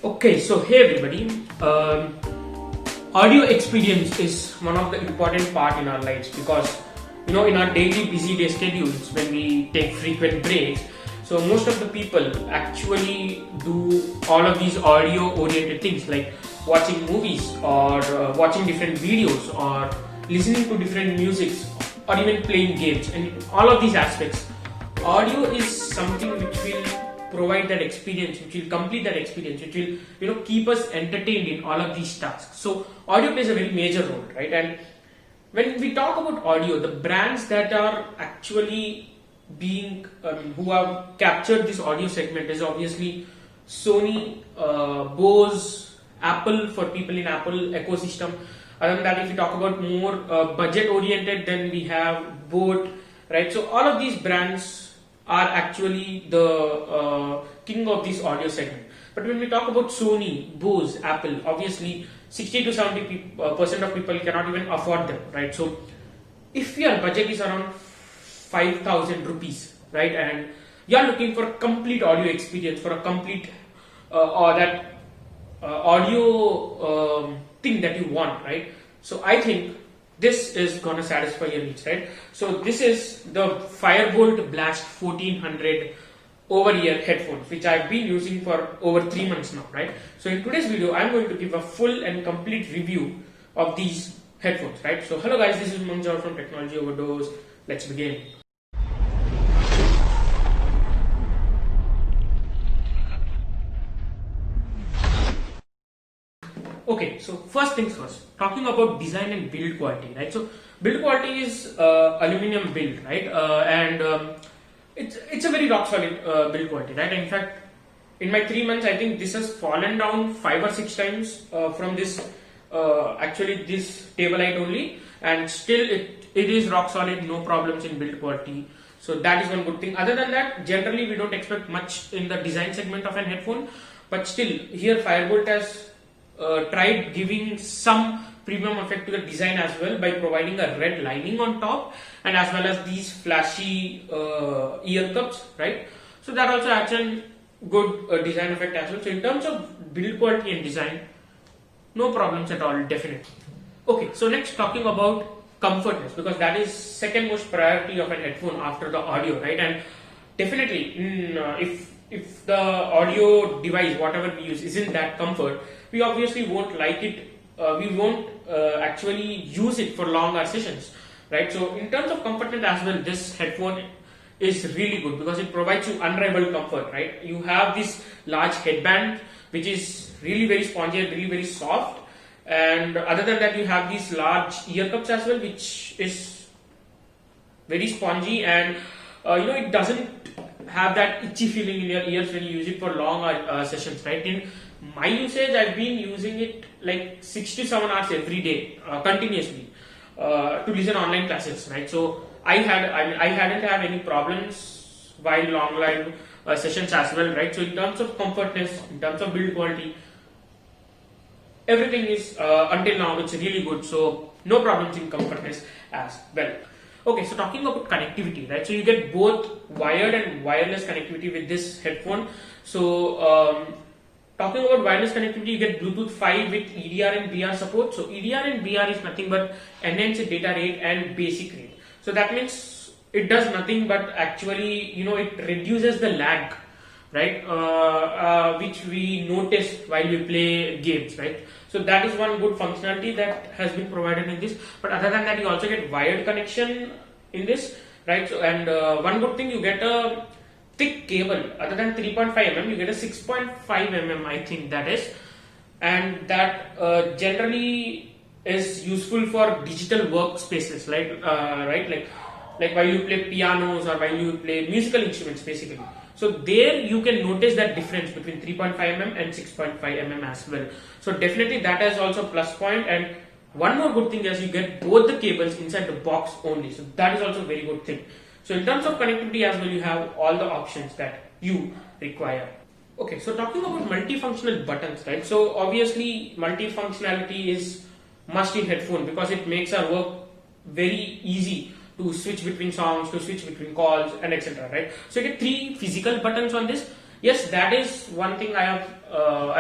Okay, so hey everybody. Audio experience is one of the important part in our lives because in our daily busy day schedules when we take frequent breaks, so most of the people actually do all of these audio oriented things like watching movies or watching different videos or listening to different musics or even playing games, and all of these aspects audio is something which will provide that experience, which will complete that experience, which will keep us entertained in all of these tasks. So audio plays a very major role, right? And when we talk about audio, the brands that are actually being who have captured this audio segment is obviously Sony, Bose, Apple for people in Apple ecosystem. Other than that, if we talk about more budget oriented, then we have Boat, right? So all of these brands are actually the king of this audio segment. But when we talk about Sony, Bose, Apple, obviously 60 to 70% of people cannot even afford them, right? So if your budget is around 5,000 rupees, right, and you are looking for a complete audio experience, for a complete or that audio thing that you want, right? So I think this is gonna satisfy your needs, right? So this is the Firebolt Blast 1400 over-ear headphones, which I've been using for over 3 months now, right? So in today's video, I'm going to give a full and complete review of these headphones, right? So hello guys, this is Manjar from Technology Overdose. Let's begin. Okay, so first things first, talking about design and build quality, right? So build quality is aluminum build, right? It's a very rock solid build quality, right? In fact, in my 3 months, I think this has fallen down 5 or 6 times from this actually this table height only, and still it is rock solid, no problems in build quality. So that is one good thing. Other than that, generally we don't expect much in the design segment of an headphone, but still here Firebolt has tried giving some premium effect to the design as well by providing a red lining on top and as well as these flashy ear cups, right? So that also adds a good design effect as well. So in terms of build quality and design, no problems at all, definitely. Okay, so next talking about comfortness, because that is second most priority of an headphone after the audio, right? And definitely if the audio device, whatever we use, isn't that comfort, we obviously won't like it. We won't actually use it for longer sessions, right? So in terms of comfortness as well, this headphone is really good because it provides you unrivaled comfort, right? You have this large headband which is really very spongy and really very soft, and other than that you have these large ear cups as well, which is very spongy, and it doesn't have that itchy feeling in your ears when you use it for long sessions, right? In my usage, I've been using it like 6 to 7 hours every day continuously to listen online classes, right? So I hadn't had any problems while long live sessions as well, right? So in terms of comfortness, in terms of build quality, everything is until now it's really good. So no problems in comfortness as well. Okay, so talking about connectivity, right? So you get both wired and wireless connectivity with this headphone. So talking about wireless connectivity, you get Bluetooth 5 with EDR and BR support. So EDR and BR is nothing but enhanced data rate and basic rate. So that means it does nothing but actually, it reduces the lag, right? Which we notice while we play games, right? So that is one good functionality that has been provided in this. But other than that, you also get wired connection in this, right? So and one good thing, you get a thick cable. Other than 3.5 mm, you get a 6.5 mm, I think that is, and that generally is useful for digital workspaces, right? Like while you play pianos or while you play musical instruments, basically. So there you can notice that difference between 3.5 mm and 6.5 mm as well. So definitely that is also a plus point. And one more good thing is you get both the cables inside the box only. So that is also a very good thing. So in terms of connectivity as well, you have all the options that you require. Okay, so talking about multifunctional buttons, right? So obviously multifunctionality is must in headphone because it makes our work very easy to switch between songs, to switch between calls and etc. right? So you get 3 physical buttons on this, Yes, that is one thing I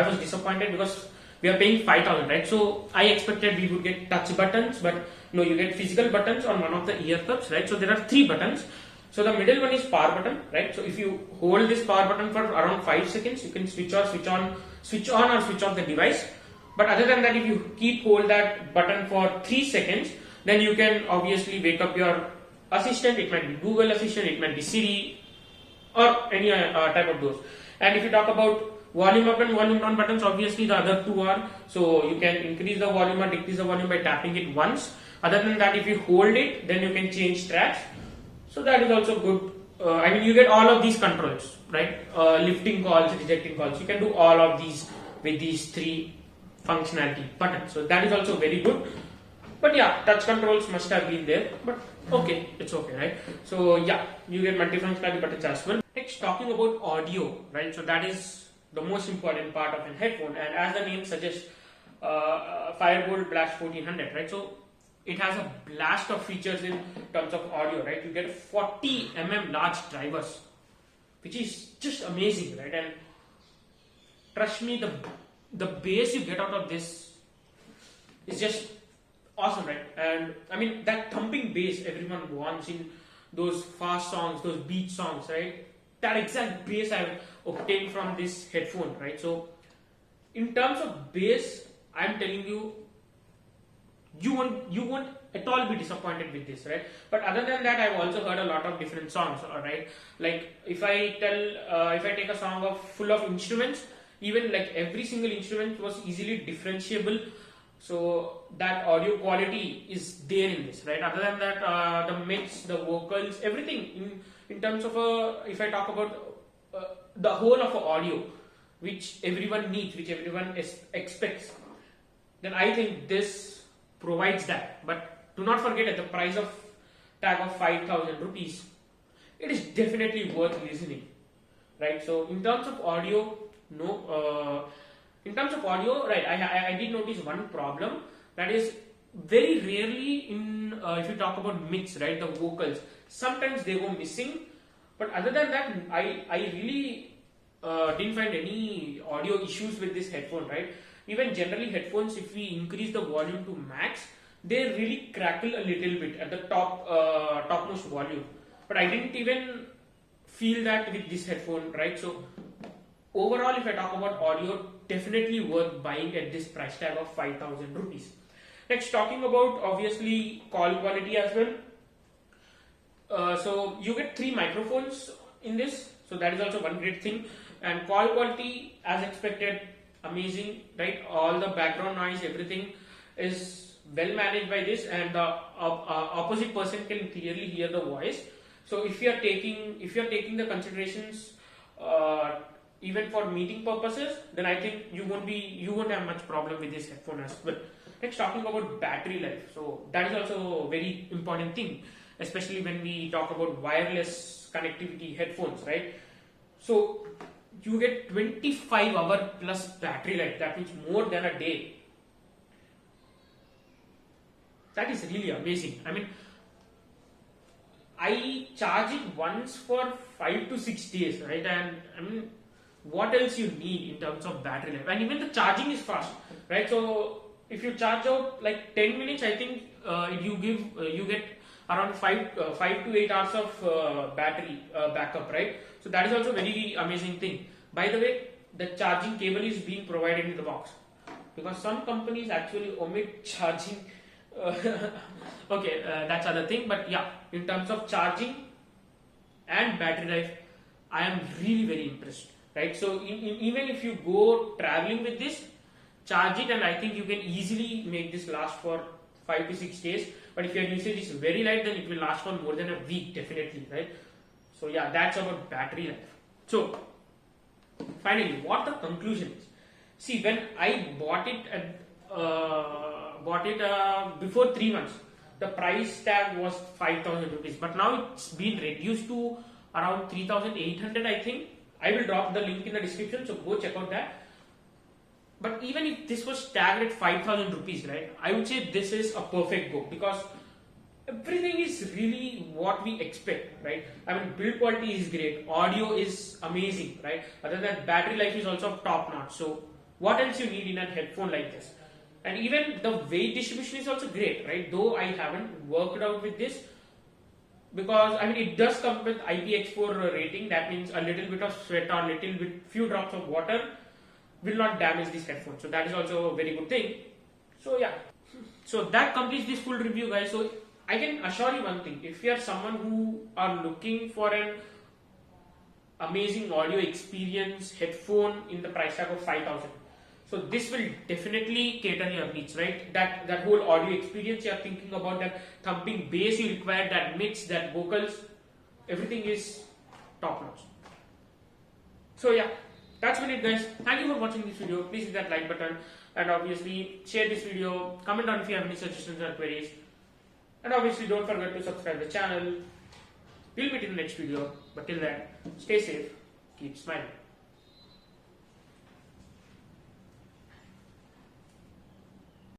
was disappointed because we are paying 5,000, right? So I expected we would get touch buttons, but no, you get physical buttons on one of the ear cups, right? So there are 3 buttons. So the middle one is power button, right? So if you hold this power button for around 5 seconds, you can switch on or switch off the device. But other than that, if you keep hold that button for 3 seconds, then you can obviously wake up your assistant. It might be Google Assistant, it might be Siri, or any type of those. And if you talk about volume up and volume down buttons, obviously the other 2 are, so you can increase the volume or decrease the volume by tapping it once. Other than that, if you hold it, then you can change tracks. So that is also good. I mean, you get all of these controls, right? Lifting calls, rejecting calls. You can do all of these with these 3 functionality buttons. So that is also very good. But yeah, touch controls must have been there. But okay, it's okay, right? So yeah, you get multi-functionality buttons as well. Next, talking about audio, right? So that is the most important part of a headphone, and as the name suggests, Firebolt Blast 1400, right? So it has a blast of features in terms of audio, right? You get 40 large drivers, which is just amazing, right? And trust me, the bass you get out of this is just awesome, right? And I mean, that thumping bass everyone wants in those fast songs, those beat songs, right? That exact bass I've obtained from this headphone, right? So in terms of bass, I'm telling you, you won't at all be disappointed with this, right? But other than that, I've also heard a lot of different songs, alright? Like if I take a song of full of instruments, even like every single instrument was easily differentiable. So that audio quality is there in this, right? Other than that, the mix, the vocals, everything in terms of if I talk about the whole of audio, which everyone needs, which everyone expects, then I think this provides that. But do not forget, at the price of tag of 5,000 rupees, it is definitely worth listening, right? So in terms of audio, no. In terms of audio, right, I did notice one problem, that is very rarely in if you talk about mix, right, the vocals, sometimes they go missing. But other than that, I really didn't find any audio issues with this headphone, right? Even generally headphones, if we increase the volume to max, they really crackle a little bit at the topmost volume. But I didn't even feel that with this headphone, right? So overall, if I talk about audio, definitely worth buying at this price tag of 5,000 rupees. Next, talking about obviously call quality as well. So you get 3 microphones in this, so that is also one great thing. And call quality, as expected, amazing, right? All the background noise, everything is well managed by this, and the opposite person can clearly hear the voice. So if you are taking the considerations even for meeting purposes, then I think you won't have much problem with this headphone as well. Next, talking about battery life. So that is also a very important thing, especially when we talk about wireless connectivity headphones, right? So you get 25-hour plus battery life. That means more than a day. That is really amazing. I mean, I charge it once for 5 to 6 days, right? And I mean, what else you need in terms of battery life? And even the charging is fast, right? So if you charge out like 10 minutes, I think you get around 5 to 8 hours of battery backup, right? So that is also a very amazing thing. By the way, the charging cable is being provided in the box, because some companies actually omit charging. Okay, that's other thing. But yeah, in terms of charging and battery life, I am really very impressed, right? So even if you go traveling with this, charge it, and I think you can easily make this last for 5 to 6 days. But if your usage is very light, then it will last for more than a week, definitely, right? So yeah, that's about battery life. So finally, what the conclusion is? See, when I bought it before 3 months, the price tag was 5,000 rupees, but now it's been reduced to around 3,800, I think. I will drop the link in the description, so go check out that. But even if this was tagged at 5,000 rupees, right, I would say this is a perfect go, because everything is really what we expect, right? I mean, build quality is great, audio is amazing, right? Other than that, battery life is also top notch. So, what else you need in a headphone like this? And even the weight distribution is also great, right? Though I haven't worked out with this, because I mean it does come with IPX4 rating. That means a little bit of sweat or little bit few drops of water will not damage this headphone. So that is also a very good thing. So yeah, so that completes this full review, guys. So I can assure you one thing: if you are someone who are looking for an amazing audio experience headphone in the price tag of 5,000, so this will definitely cater your needs, right? That whole audio experience you are thinking about, that thumping bass you require, that mix, that vocals, everything is top notch. So yeah, that's been it, guys. Thank you for watching this video. Please hit that like button and obviously share this video. Comment down if you have any suggestions or queries. And obviously don't forget to subscribe to the channel. We'll meet in the next video. But till then, stay safe, keep smiling.